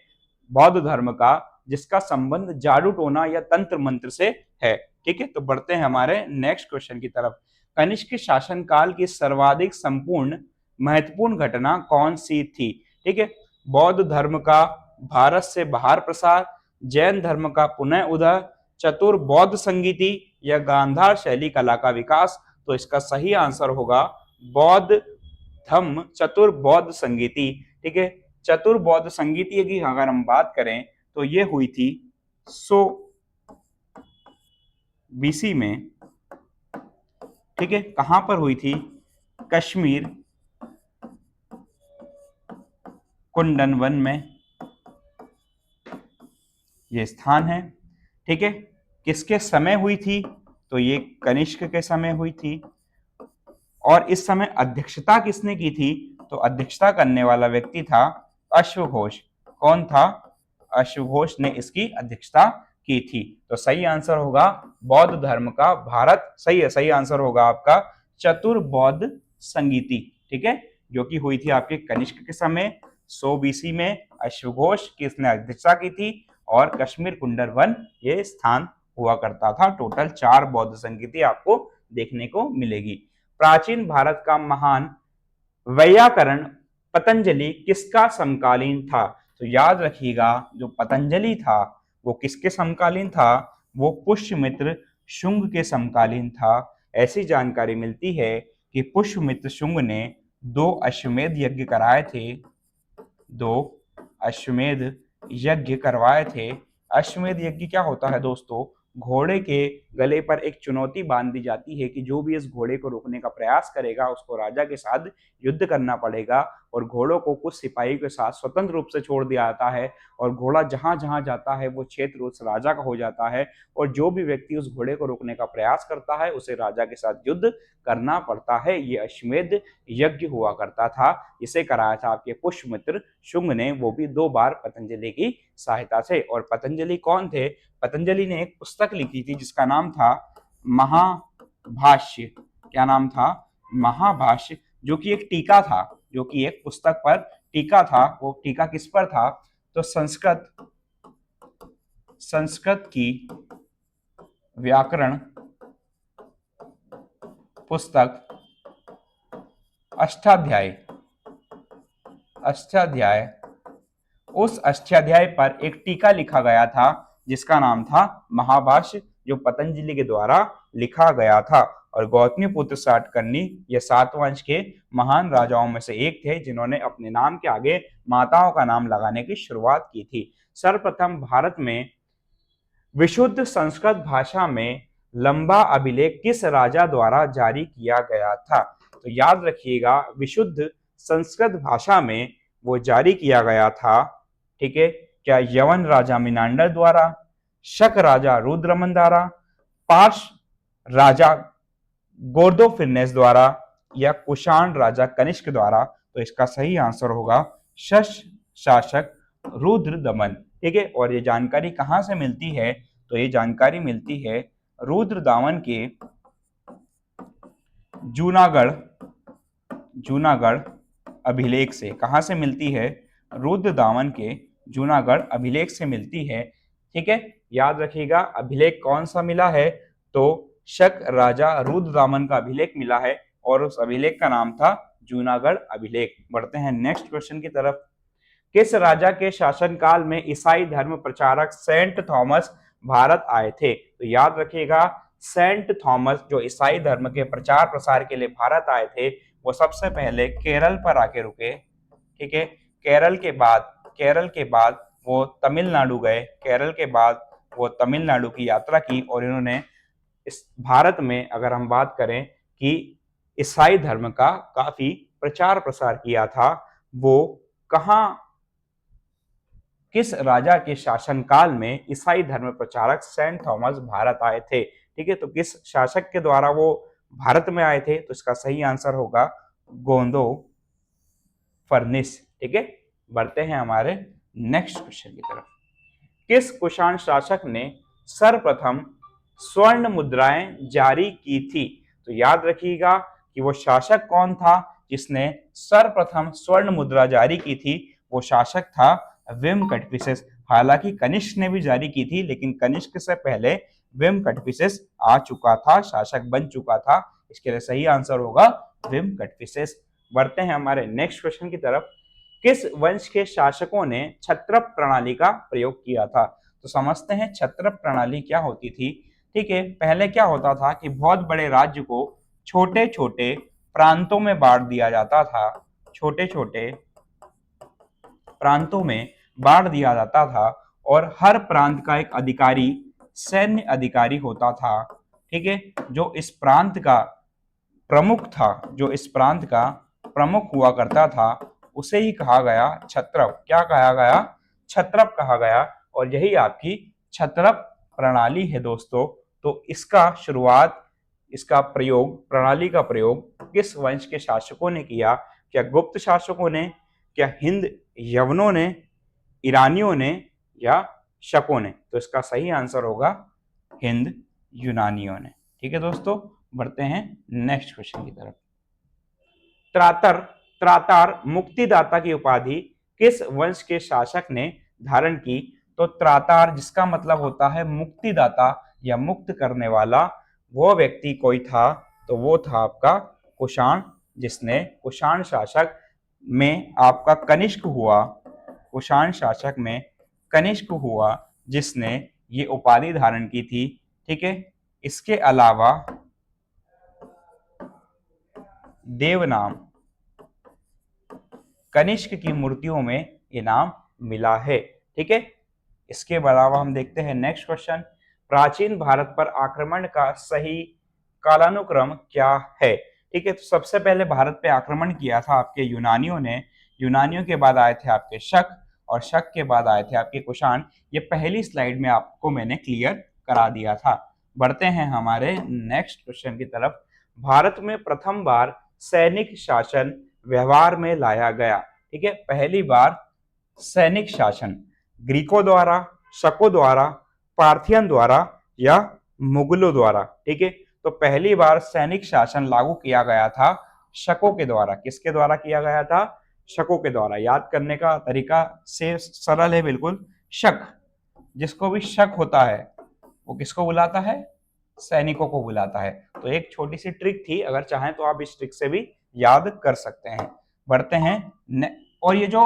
बौद्ध धर्म का जिसका संबंध जादू टोना या तंत्र मंत्र से है। ठीक है, तो बढ़ते हैं हमारे नेक्स्ट क्वेश्चन की तरफ। कनिष्क शासनकाल की सर्वाधिक संपूर्ण महत्वपूर्ण घटना कौन सी थी? ठीक है, बौद्ध धर्म का भारत से बाहर प्रसार, जैन धर्म का पुनः उदय, चतुर बौद्ध संगीति या गांधार शैली कला का विकास। तो इसका सही आंसर होगा बौद्ध धम्म चतुर बौद्ध संगीति। ठीक है, चतुर बौद्ध संगीति की अगर हम बात करें तो ये हुई थी 100 बीसी में। ठीक है, कहां पर हुई थी? कश्मीर कुंडन वन में ये स्थान है। ठीक है, किसके समय हुई थी? तो ये कनिष्क के समय हुई थी। और इस समय अध्यक्षता किसने की थी? तो अध्यक्षता करने वाला व्यक्ति था अश्वघोष। कौन था? अश्वघोष ने इसकी अध्यक्षता की थी। तो सही आंसर होगा बौद्ध धर्म का भारत, सही है, सही आंसर होगा आपका चतुर बौद्ध संगीति। ठीक है, जो कि हुई थी आपके कनिष्क के समय 100 बीसी में। अश्वघोष की इसने अध्यक्षता की थी और कश्मीर कुंडर वन ये स्थान हुआ करता था। टोटल 4 बौद्ध संगीति आपको देखने को मिलेगी। प्राचीन भारत का महान वैयाकरण पतंजलि किसका समकालीन था? तो याद रखिएगा जो पतंजलि था वो किसके समकालीन था? वो पुष्यमित्र शुंग के समकालीन था। ऐसी जानकारी मिलती है कि पुष्यमित्र शुंग ने 2 अश्वमेध यज्ञ कराए थे, 2 अश्वमेध यज्ञ करवाए थे। अश्वमेध यज्ञ क्या होता है दोस्तों? घोड़े के गले पर एक चुनौती बांध दी जाती है कि जो भी इस घोड़े को रोकने का प्रयास करेगा उसको राजा के साथ युद्ध करना पड़ेगा। और घोड़ों को कुछ सिपाही के साथ स्वतंत्र रूप से छोड़ दिया जाता है और घोड़ा जहां जहां जाता है वो क्षेत्र उस राजा का हो जाता है। और जो भी व्यक्ति उस घोड़े को रोकने का प्रयास करता है उसे राजा के साथ युद्ध करना पड़ता है। ये अश्वमेध यज्ञ हुआ करता था, इसे कराया था आपके पुष्यमित्र शुंग ने, वो भी 2 बार पतंजलि की सहायता से। और पतंजलि कौन थे? पतंजलि ने एक पुस्तक लिखी थी जिसका नाम था महाभाष्य। क्या नाम था? महाभाष्य, जो कि एक टीका था, जो कि एक पुस्तक पर टीका था। वो टीका किस पर था? तो संस्कृत की व्याकरण पुस्तक अष्टाध्याय, उस अष्टाध्याय पर एक टीका लिखा गया था जिसका नाम था महाभाष्य, जो पतंजलि के द्वारा लिखा गया था। और गौतमीपुत्र सातकर्णी ये सातवंश के महान राजाओं में से एक थे जिन्होंने अपने नाम के आगे माताओं का नाम लगाने की शुरुआत की थी। सर्वप्रथम भारत में विशुद्ध संस्कृत भाषा में लंबा अभिलेख किस राजा द्वारा जारी किया गया था? तो याद रखिएगा विशुद्ध संस्कृत भाषा में वो जारी किया गया था। ठीक है, क्या यवन राजा मिनांडर द्वारा, शक राजा रुद्रमन द्वारा, पार्श राजा गोर्दोफिनेस द्वारा या कुषाण राजा कनिष्क द्वारा? तो इसका सही आंसर होगा शश शासक रुद्रदमन। ठीक है, और ये जानकारी कहां से मिलती है? तो ये जानकारी मिलती है रुद्रदामन के जूनागढ़ अभिलेख से। कहां से मिलती है? रुद्रदामन के जूनागढ़ अभिलेख से मिलती है। ठीक है, याद रखिएगा अभिलेख कौन सा मिला है? तो शक राजा रुद्रदामन का अभिलेख मिला है और उस अभिलेख का नाम था जूनागढ़ अभिलेख। बढ़ते हैं नेक्स्ट क्वेश्चन की तरफ। किस राजा के शासनकाल में ईसाई धर्म प्रचारक सेंट थॉमस भारत आए थे? तो याद रखिएगा सेंट थॉमस जो ईसाई धर्म के प्रचार प्रसार के लिए भारत आए थे वो सबसे पहले केरल पर आके रुके। ठीक है, केरल के बाद वो तमिलनाडु गए। केरल के बाद वो तमिलनाडु की यात्रा की और इन्होंने इस भारत में अगर हम बात करें कि ईसाई धर्म का काफी प्रचार प्रसार किया था वो कहाँ, किस राजा के शासनकाल में ईसाई धर्म प्रचारक सेंट थॉमस भारत आए थे। ठीक है, तो किस शासक के द्वारा वो भारत में आए थे, तो इसका सही आंसर होगा गोंदो फर्निस। ठीक है, बढ़ते हैं हमारे नेक्स्ट क्वेश्चन की तरफ। किस कुषाण शासक ने सर्वप्रथम स्वर्ण मुद्राएं जारी की थी? तो याद रखिएगा कि वो शासक कौन था जिसने सर्वप्रथम स्वर्ण मुद्रा जारी की थी। वो शासक था विम कटफिसेस। हालांकि कनिष्क ने भी जारी की थी, लेकिन कनिष्क से पहले विम कटफिसेस आ चुका था, शासक बन चुका था। इसके लिए सही आंसर होगा विम कटफिसेस। बढ़ते हैं हमारे नेक्स्ट क्वेश्चन की तरफ। किस वंश के शासकों ने क्षत्रप प्रणाली का प्रयोग किया था? तो समझते हैं क्षत्रप प्रणाली क्या होती थी। ठीक है, पहले क्या होता था कि बहुत बड़े राज्य को छोटे छोटे प्रांतों में बांट दिया जाता था। छोटे छोटे प्रांतों में बांट दिया जाता था और हर प्रांत का एक अधिकारी, सैन्य अधिकारी होता था। ठीक है, जो इस प्रांत का प्रमुख था, जो इस प्रांत का प्रमुख हुआ करता था, उसे ही कहा गया क्षत्रप। क्या कहा गया? क्षत्रप कहा गया। और यही आपकी क्षत्रप प्रणाली है दोस्तों। तो इसका शुरुआत, इसका प्रयोग, प्रणाली का प्रयोग किस वंश के शासकों ने किया? क्या गुप्त शासकों ने, क्या हिंद यवनों ने, ईरानियों ने, या शकों ने? तो इसका सही आंसर होगा हिंद यूनानियों ने। ठीक है दोस्तों, बढ़ते हैं नेक्स्ट क्वेश्चन की तरफ। त्रातर त्रातार मुक्तिदाता की उपाधि किस वंश के शासक ने धारण की? तो त्रातार, जिसका मतलब होता है मुक्तिदाता या मुक्त करने वाला, वो व्यक्ति कोई था, तो वो था आपका कुषाण, जिसने कुषाण शासक में आपका कनिष्क हुआ, कुषाण शासक में कनिष्क हुआ, जिसने ये उपाधि धारण की थी। ठीक है, इसके अलावा देवनाम कनिष्क की मूर्तियों में इनाम मिला है। ठीक है, इसके अलावा हम देखते हैं नेक्स्ट क्वेश्चन। प्राचीन भारत पर आक्रमण का सही कालानुक्रम क्या है? ठीक है, तो सबसे पहले भारत पे आक्रमण किया था आपके यूनानियों ने। यूनानियों के बाद आए थे आपके शक, और शक के बाद आए थे आपके कुषाण। ये पहली स्लाइड में आपको मैंने क्लियर करा दिया था। बढ़ते हैं हमारे नेक्स्ट क्वेश्चन की तरफ। भारत में प्रथम बार सैनिक शासन व्यवहार में लाया गया। ठीक है, पहली बार सैनिक शासन ग्रीकों द्वारा, शकों द्वारा, पार्थियन द्वारा, या मुगलों द्वारा। ठीक है, तो पहली बार सैनिक शासन लागू किया गया था शकों के द्वारा। किसके द्वारा किया गया था? शकों के द्वारा। याद करने का तरीका से सरल है बिल्कुल। शक, जिसको भी शक होता है वो किसको बुलाता है? सैनिकों को बुलाता है। तो एक छोटी सी ट्रिक थी, अगर चाहें तो आप इस ट्रिक से भी याद कर सकते हैं। बढ़ते हैं और ये जो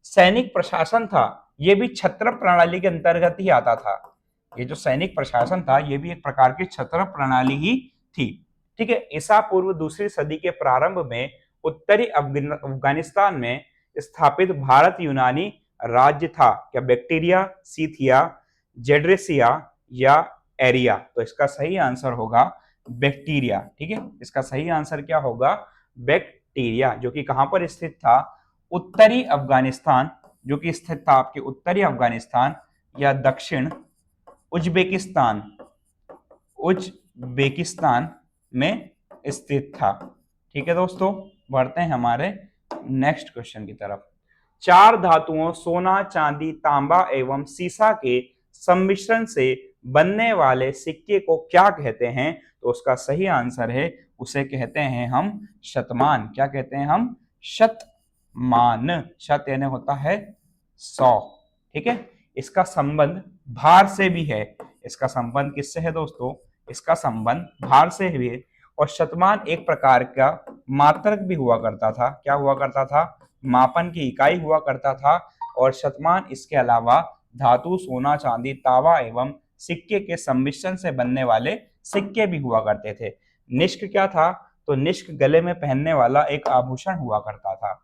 सैनिक प्रशासन था, ये भी क्षत्रप प्रणाली के अंतर्गत ही आता था। ये जो सैनिक प्रशासन था, ये भी एक प्रकार की क्षत्रप प्रणाली ही थी। ठीक है, ईसा पूर्व दूसरी सदी के प्रारंभ में उत्तरी अफगानिस्तान में स्थापित भारत यूनानी राज्य था। क्या बैक्टीरिया, सीथिया, जेड्रेसिया, या एरिया? तो इसका सही आंसर होगा बैक्टीरिया। ठीक है, इसका सही आंसर क्या होगा? बैक्टीरिया, जो कि कहां पर स्थित था? उत्तरी अफगानिस्तान, जो कि स्थित था आपके उत्तरी अफगानिस्तान या दक्षिण उज्बेकिस्तान, उज्बेकिस्तान में स्थित था। ठीक है दोस्तों, बढ़ते हैं हमारे नेक्स्ट क्वेश्चन की तरफ। चार धातुओं सोना, चांदी, तांबा एवं सीसा के सम्मिश्रण से बनने वाले सिक्के को क्या कहते हैं? तो उसका सही आंसर है, उसे कहते हैं हम शतमान। क्या कहते हैं हम? शतमान। शत यानी होता है 100। ठीक है, इसका संबंध भार से भी है। इसका संबंध किससे है दोस्तों? इसका संबंध भार से भी है। और शतमान एक प्रकार का मात्रक भी हुआ करता था। क्या हुआ करता था? मापन की इकाई हुआ करता था। और शतमान इसके अलावा धातु, सोना, चांदी, तांबा एवं सिक्के के सम्मिश्रण से बनने वाले सिक्के भी हुआ करते थे। निष्क क्या था? तो निष्क गले में पहनने वाला एक आभूषण हुआ करता था।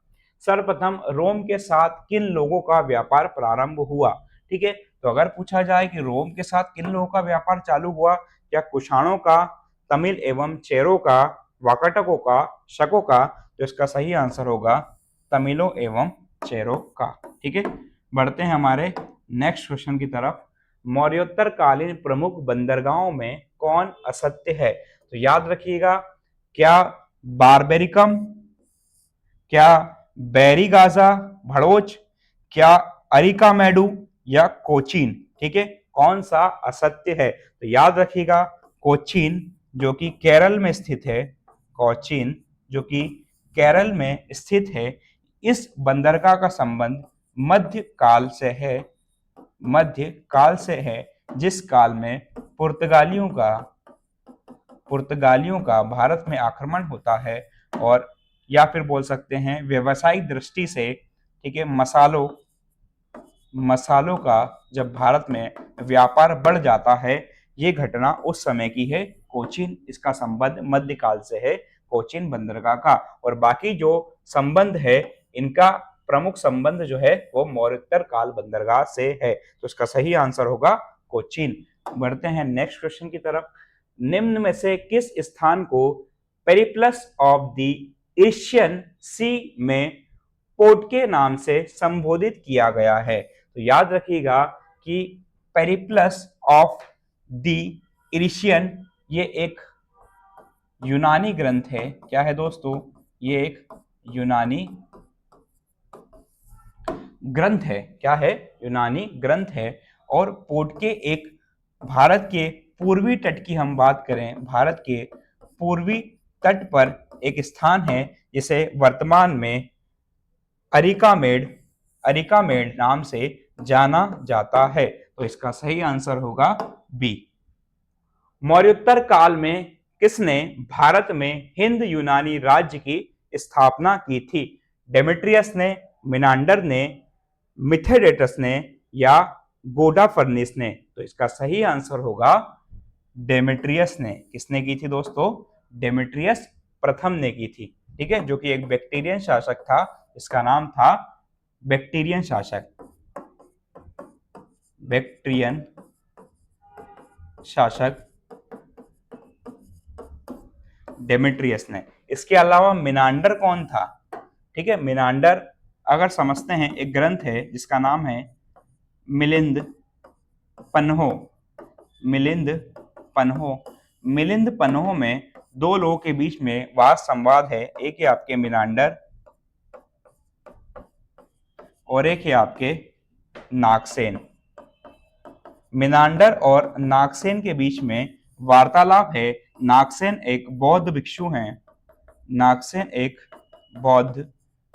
सर्वप्रथम रोम के साथ किन लोगों का व्यापार प्रारंभ हुआ? ठीक है, तो अगर पूछा जाए कि रोम के साथ किन लोगों का व्यापार चालू हुआ, क्या कुषाणों का, तमिल एवं चेरों का, वाकाटकों का, शकों का? तो इसका सही आंसर होगा तमिलों एवं चेरों का। ठीक है, बढ़ते हैं हमारे नेक्स्ट क्वेश्चन की तरफ। मौर्योत्तर कालीन प्रमुख बंदरगाहों में कौन असत्य है? तो याद रखिएगा, क्या बारबेरिकम, क्या बैरीगाजा भड़ोच, क्या अरिकामेडू या कोचीन? ठीक है, कौन सा असत्य है? तो याद रखिएगा, कोचीन जो कि केरल में स्थित है, कोचीन जो कि केरल में स्थित है, इस बंदरगाह का संबंध मध्य काल से है, मध्य काल से है, जिस काल में पुर्तगालियों का भारत में आक्रमण होता है, और या फिर बोल सकते हैं व्यवसायिक दृष्टि से, ठीक है, मसालों का जब भारत में व्यापार बढ़ जाता है, ये घटना उस समय की है। कोचीन, इसका संबंध मध्यकाल से है, कोचीन बंदरगाह का। और बाकी जो संबंध है, इनका प्रमुख संबंध जो है वो मौर्योत्तर काल बंदरगाह से है। तो इसका सही आंसर होगा कोचीन। बढ़ते हैं नेक्स्ट क्वेश्चन की तरफ। निम्न में से किस स्थान को पेरिप्लस ऑफ द एशियन सी में पोर्ट के नाम से संबोधित किया गया है? तो याद रखिएगा कि पेरिप्लस ऑफ द एशियन ये एक यूनानी ग्रंथ है। क्या है दोस्तों? ये एक यूनानी ग्रंथ है। क्या है? यूनानी ग्रंथ है। और पोर्ट के एक, भारत के पूर्वी तट की हम बात करें, भारत के पूर्वी तट पर एक स्थान है जिसे वर्तमान में अरिकामेड नाम से जाना जाता है। तो इसका सही आंसर होगा बी। मौर्योत्तर काल में किसने भारत में हिंद यूनानी राज्य की स्थापना की थी? डेमेट्रियस ने, मिनांडर ने, मिथेडेटस ने या गोडाफर्निस ने? तो इसका सही आंसर होगा डेमेट्रियस ने। किसने की थी दोस्तों? डेमेट्रियस प्रथम ने की थी। ठीक है, जो कि एक बैक्टीरियन शासक था, इसका नाम था बैक्टीरियन शासक, बैक्ट्रियन शासक डेमेट्रियस ने। इसके अलावा मिनांडर कौन था? ठीक है, मिनांडर अगर समझते हैं, एक ग्रंथ है जिसका नाम है मिलिंद पन्हो। मिलिंद पन्हो में दो लोगों के बीच में वाद संवाद है। एक है आपके मिनांडर और एक है आपके नागसेन। मिनांडर और नागसेन के बीच में वार्तालाप है। नागसेन एक बौद्ध भिक्षु हैं, नागसेन एक बौद्ध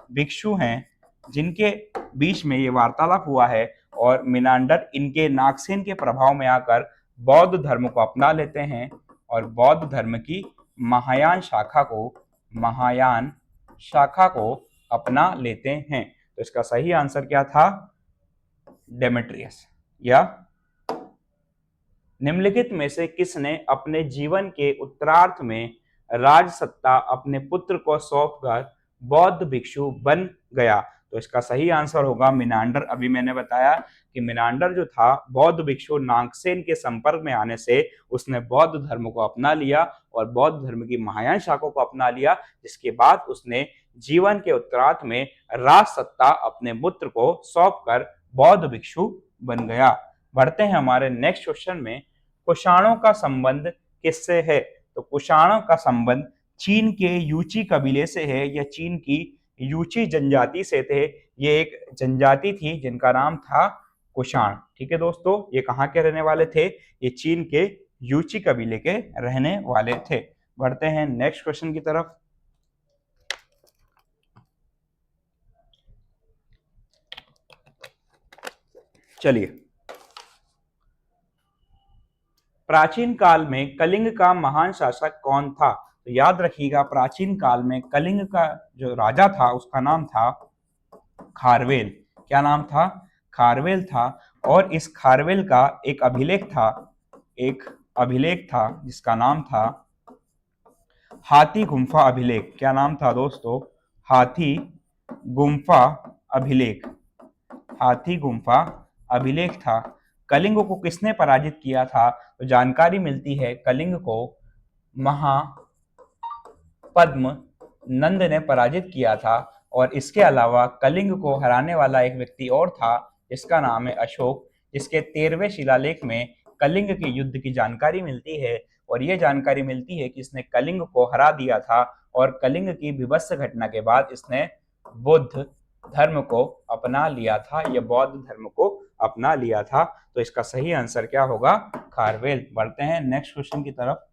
भिक्षु हैं जिनके बीच में ये वार्तालाप हुआ है, और मिनांडर इनके नागसेन के प्रभाव में आकर बौद्ध धर्म को अपना लेते हैं और बौद्ध धर्म की महायान शाखा को अपना लेते हैं। तो इसका सही आंसर क्या था? डेमेट्रियस। या निम्नलिखित में से किसने अपने जीवन के उत्तरार्ध में राज सत्ता अपने पुत्र को सौंपकर बौद्ध भिक्षु बन गया? तो इसका सही आंसर होगा मिनांडर। अभी मैंने बताया कि मिनांडर जो था, बौद्ध भिक्षु नागसेन के संपर्क में आने से उसने बौद्ध धर्म को अपना लिया और बौद्ध धर्म की महायान शाखा को अपना लिया, जिसके बाद उसने जीवन के उत्तरार्ध में राज सत्ता अपने पुत्र को सौंपकर बौद्ध भिक्षु बन गया। बढ़ते हैं हमारे नेक्स्ट क्वेश्चन में। कुषाणों का संबंध किससे है? तो कुषाणों का संबंध चीन के यूची कबीले से है, या चीन की यूची जनजाति से थे। ये एक जनजाति थी जिनका नाम था कुषाण। ठीक है दोस्तों, ये कहाँ के रहने वाले थे? ये चीन के यूची कबीले के रहने वाले थे। बढ़ते हैं नेक्स्ट क्वेश्चन की तरफ। चलिए, प्राचीन काल में कलिंग का महान शासक कौन था? तो याद रखिएगा, प्राचीन काल में कलिंग का जो राजा था उसका नाम था खारवेल। क्या नाम था? खारवेल था। और इस खारवेल का एक अभिलेख था जिसका नाम था हाथी गुम्फा अभिलेख। क्या नाम था दोस्तों? हाथी गुम्फा अभिलेख। हाथी गुम्फा अभिलेख था। कलिंग को किसने पराजित किया था? तो जानकारी मिलती है कलिंग को महापद्म नंद ने पराजित किया था। और इसके अलावा कलिंग को हराने वाला एक व्यक्ति और था जिसका नाम है अशोक, जिसके 13वें शिलालेख में कलिंग के युद्ध की जानकारी मिलती है। और ये जानकारी मिलती है कि इसने कलिंग को हरा दिया था और कलिंग की बीभत्स घटना के बाद इसने बौद्ध धर्म को अपना लिया था, या बौद्ध धर्म को अपना लिया था। तो इसका सही आंसर क्या होगा? खारवेल। बढ़ते हैं नेक्स्ट क्वेश्चन की तरफ।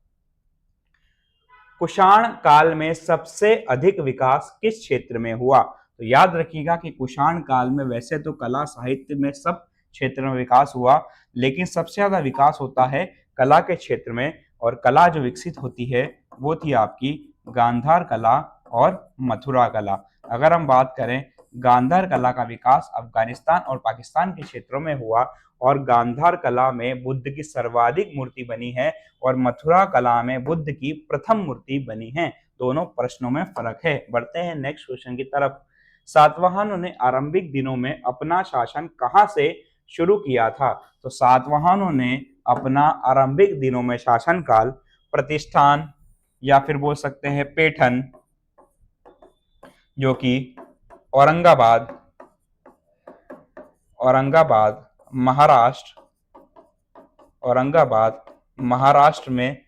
कुषाण काल में सबसे अधिक विकास किस क्षेत्र में हुआ? तो याद रखिएगा कि कुषाण काल में वैसे तो कला साहित्य में सब क्षेत्र में विकास हुआ, लेकिन सबसे ज्यादा विकास होता है कला के क्षेत्र में। और कला जो विकसित होती है वो थी आपकी गांधार कला और मथुरा कला। अगर हम बात करें, गांधार कला का विकास अफगानिस्तान और पाकिस्तान के क्षेत्रों में हुआ, और गांधार कला में बुद्ध की सर्वाधिक मूर्ति बनी है और मथुरा कला में बुद्ध की प्रथम मूर्ति बनी है। दोनों प्रश्नों में फर्क है। बढ़ते हैं नेक्स्ट क्वेश्चन की तरफ। सातवाहनों ने आरंभिक दिनों में अपना शासन कहां से शुरू किया था? तो सातवाहनों ने अपना आरंभिक दिनों में शासन काल प्रतिष्ठान, या फिर बोल सकते हैं पैठन, जो कि औरंगाबाद महाराष्ट्र में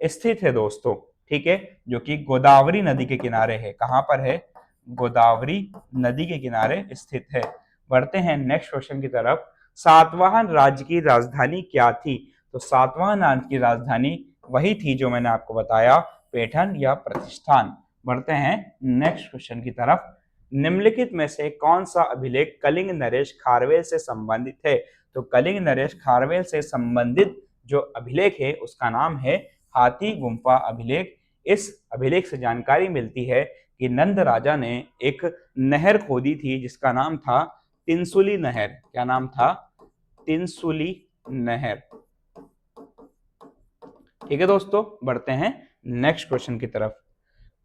स्थित है दोस्तों। ठीक है, जो कि गोदावरी नदी के किनारे है। कहां पर है? गोदावरी नदी के किनारे स्थित है। बढ़ते हैं नेक्स्ट क्वेश्चन की तरफ। सातवाहन राज्य की राजधानी क्या थी? तो सातवाहन राज्य की राजधानी वही थी जो मैंने आपको बताया, पैठन या प्रतिष्ठान। बढ़ते हैं नेक्स्ट क्वेश्चन की तरफ। निम्नलिखित में से कौन सा अभिलेख कलिंग नरेश खारवेल से संबंधित है? तो कलिंग नरेश खारवेल से संबंधित जो अभिलेख है उसका नाम है हाथी गुम्फा अभिलेख। इस अभिलेख से जानकारी मिलती है कि नंद राजा ने एक नहर खोदी थी जिसका नाम था तिनसुली नहर। क्या नाम था? तिनसुली नहर। ठीक है दोस्तों, बढ़ते हैं नेक्स्ट क्वेश्चन की तरफ।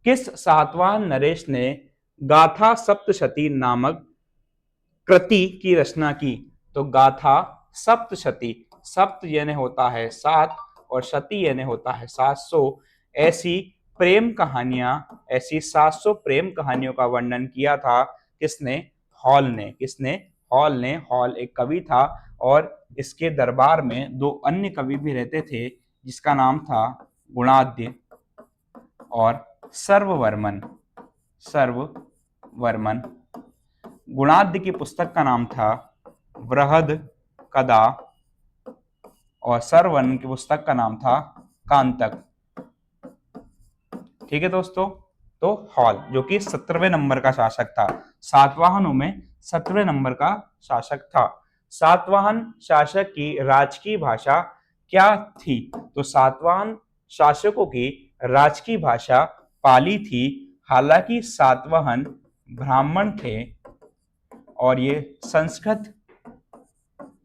किस सातवाहन नरेश ने गाथा सप्तशती नामक कृति की रचना की? तो गाथा सप्तशती, सप्त यानी होता है 7 और शती यानी होता है 700। ऐसी प्रेम कहानियां, ऐसी 700 प्रेम कहानियों का वर्णन किया था किसने? हॉल ने। किसने? हॉल ने। हॉल एक कवि था और इसके दरबार में दो अन्य कवि भी रहते थे जिसका नाम था गुणाद्य और सर्ववर्मन। सर्ववर्मन। गुणाद्य की पुस्तक का नाम था बृहद कदा और सर्ववर्मन की पुस्तक का नाम था कांतक। ठीक है दोस्तों, तो हॉल जो कि 17वें नंबर का शासक था, सातवाहनों में 17वें नंबर का शासक था। सातवाहन शासक की राजकीय भाषा क्या थी? तो सातवाहन शासकों की राजकीय भाषा पाली थी। हालांकि सातवाहन ब्राह्मण थे और ये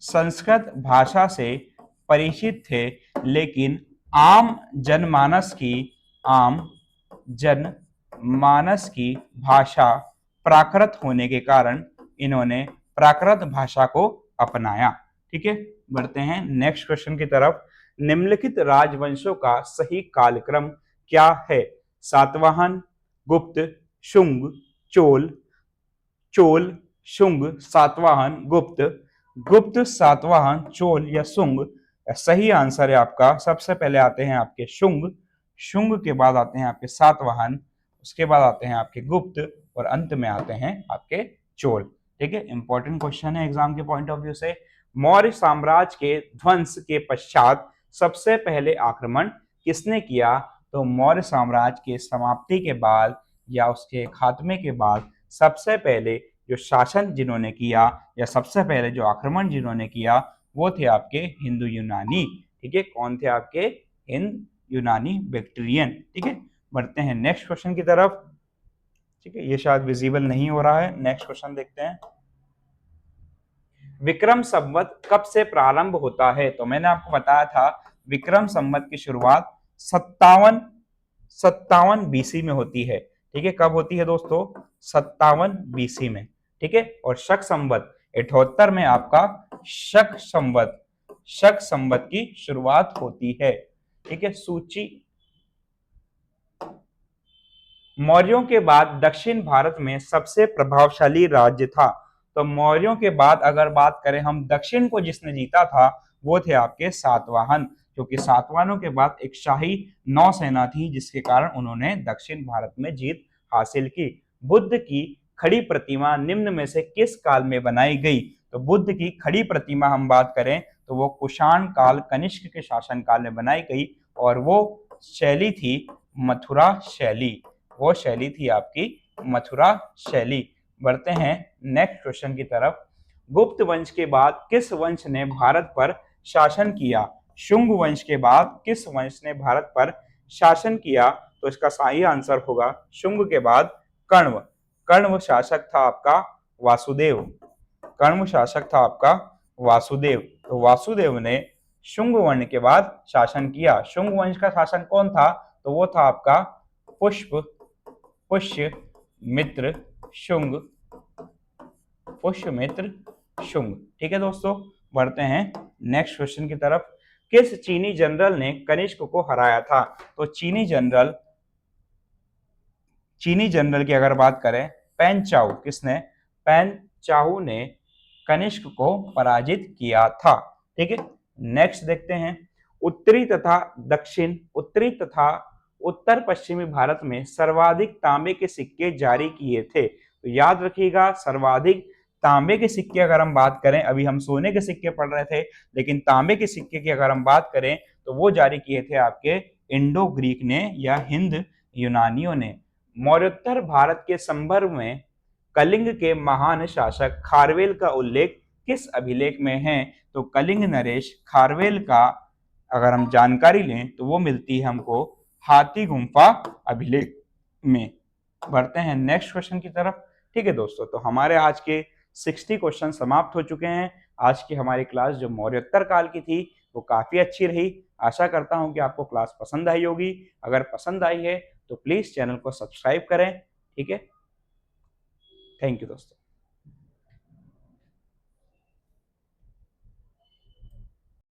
संस्कृत भाषा से परिचित थे, लेकिन आम जनमानस की भाषा प्राकृत होने के कारण इन्होंने प्राकृत भाषा को अपनाया। ठीक है, बढ़ते हैं नेक्स्ट क्वेश्चन की तरफ। निम्नलिखित राजवंशों का सही कालक्रम क्या है? सातवाहन, गुप्त, शुंग, चोल, शुंग, सातवाहन, गुप्त, सातवाहन, चोल या शुंग। सही आंसर है आपका, सबसे पहले आते हैं आपके शुंग के बाद आते हैं आपके सातवाहन, उसके बाद आते हैं आपके गुप्त और अंत में आते हैं आपके चोल। ठीक है, इंपॉर्टेंट क्वेश्चन है एग्जाम के पॉइंट ऑफ व्यू से। मौर्य साम्राज्य के ध्वंस के पश्चात सबसे पहले आक्रमण किसने किया? तो मौर्य साम्राज्य के समाप्ति के बाद या उसके खात्मे के बाद सबसे पहले जो शासन जिन्होंने किया या सबसे पहले जो आक्रमण जिन्होंने किया वो थे आपके हिंदू यूनानी। ठीक है, कौन थे आपके? हिंद यूनानी बैक्टीरियन। ठीक है, बढ़ते हैं नेक्स्ट क्वेश्चन की तरफ। ठीक है, ये शायद विजिबल नहीं हो रहा है। नेक्स्ट क्वेश्चन देखते हैं। विक्रम संवत कब से प्रारंभ होता है? तो मैंने आपको बताया था विक्रम संवत की शुरुआत 57 बीसी में होती है। ठीक है, कब होती है दोस्तों? 57 बीसी में। ठीक है, और शक संवत 78 में आपका शक संवत की शुरुआत होती है। ठीक है, सूची मौर्यों के बाद दक्षिण भारत में सबसे प्रभावशाली राज्य था। तो मौर्यों के बाद अगर बात करें हम, दक्षिण को जिसने जीता था वो थे आपके सातवाहन, क्योंकि सातवाहनों के बाद एक शाही नौसेना थी जिसके कारण उन्होंने दक्षिण भारत में जीत हासिल की। बुद्ध की खड़ी प्रतिमा निम्न में से किस काल में बनाई गई? तो बुद्ध की खड़ी प्रतिमा हम बात करें तो वो कुषाण काल, कनिष्क के शासन काल में बनाई गई, और वो शैली थी मथुरा शैली। वो शैली थी आपकी मथुरा शैली। बढ़ते हैं नेक्स्ट क्वेश्चन की तरफ। गुप्त वंश के बाद किस वंश ने भारत पर शासन किया? शुंग वंश के बाद किस वंश ने भारत पर शासन किया? तो इसका सही आंसर होगा शुंग के बाद कण्व। कण्व शासक था आपका वासुदेव। कण्व शासक था आपका वासुदेव। तो वासुदेव ने शुंग वंश के बाद शासन किया। शुंग वंश का शासन कौन था? तो वो था आपका पुष्य मित्र शुंग। पुष्यमित्र शुंग। ठीक है दोस्तों, बढ़ते हैं नेक्स्ट क्वेश्चन की तरफ। किस चीनी जनरल ने कनिष्क को हराया था? तो चीनी जनरल की अगर बात करें, पेन चाउ, किसने? पेन चाउ ने कनिष्क को पराजित किया था। ठीक है, नेक्स्ट देखते हैं। उत्तरी तथा उत्तर पश्चिमी भारत में सर्वाधिक तांबे के सिक्के जारी किए थे। तो याद रखिएगा, सर्वाधिक तांबे के सिक्के अगर हम बात करें, अभी हम सोने के सिक्के पढ़ रहे थे, लेकिन तांबे के सिक्के की अगर हम बात करें तो वो जारी किए थे आपके इंडो ग्रीक ने या हिंद यूनानियों ने। मौर्योत्तर भारत के संदर्भ में कलिंग के महान शासक खारवेल का उल्लेख किस अभिलेख में है? तो कलिंग नरेश खारवेल का अगर हम जानकारी लें तो वो मिलती है हमको हाथी गुम्फा अभिलेख में। बढ़ते हैं नेक्स्ट क्वेश्चन की तरफ। ठीक है दोस्तों, तो हमारे आज के 60 क्वेश्चन समाप्त हो चुके हैं। आज की हमारी क्लास जो मौर्योत्तर काल की थी वो काफी अच्छी रही। आशा करता हूं कि आपको क्लास पसंद आई होगी। अगर पसंद आई है तो प्लीज चैनल को सब्सक्राइब करें। ठीक है, थैंक यू दोस्तों।